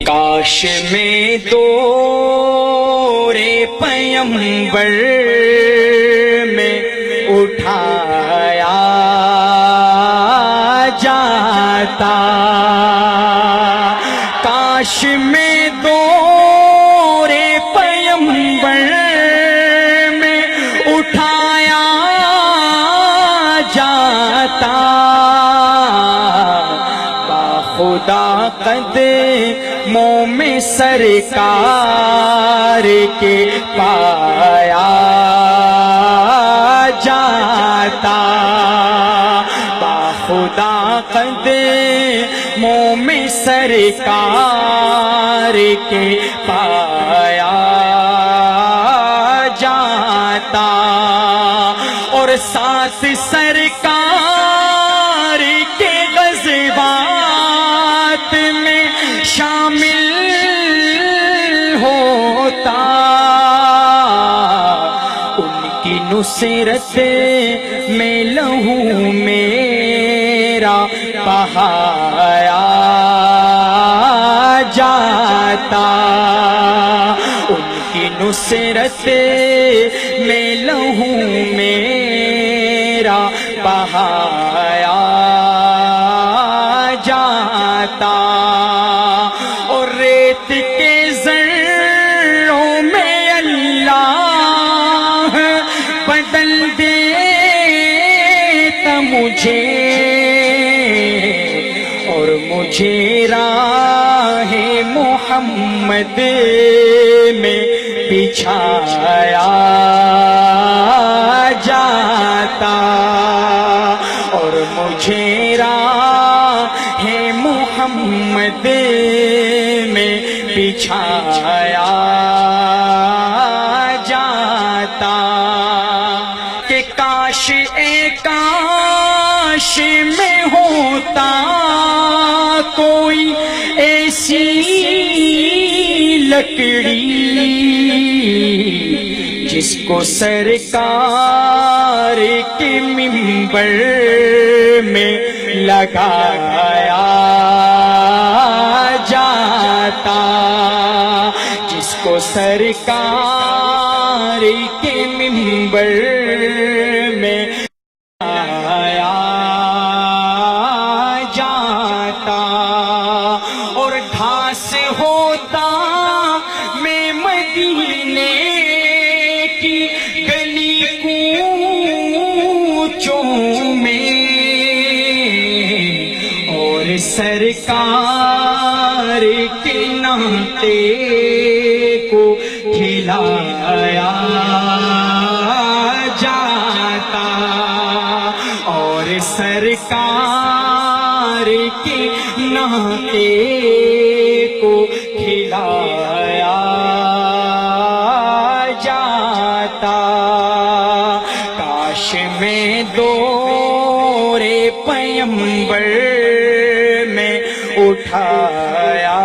کاش میں دور پیمبر میں اٹھایا جاتا، کاش میں دور پیمبر میں اٹھایا جاتا، خدا قدموں میں سرکار کے پایا جاتا، خدا قدموں میں سرکار کے پایا جاتا، اور ساتھ سرکار کے غزوات میں شامل ہوتا، ان کی نصرت میں لہو میرا بہایا جاتا، ان کی نصرت میں لہو میرا بہایا جاتا، اور ریت کے ذروں میں اللہ بدل دیتا مجھے، اور مجھے راہ محمد میں بچھایا جاتا، اور مجھے راہ محمد میں بچھایا جاتا، کہ کاش اے کاش میں ہوتا کوئی ایسی لکڑی جس کو سرکار کے منبر میں لگایا جاتا، جس کو سرکار کے منبر میں لگایا جاتا، اور گھاس ہوتا میں مدینے کی گلی کوچوں میں، اور سرکار کے ناطے کو کھلایا جاتا، اور سرکار کے ناطے کو کھلایا جاتا، کاش میں دور پیمبر میں اٹھایا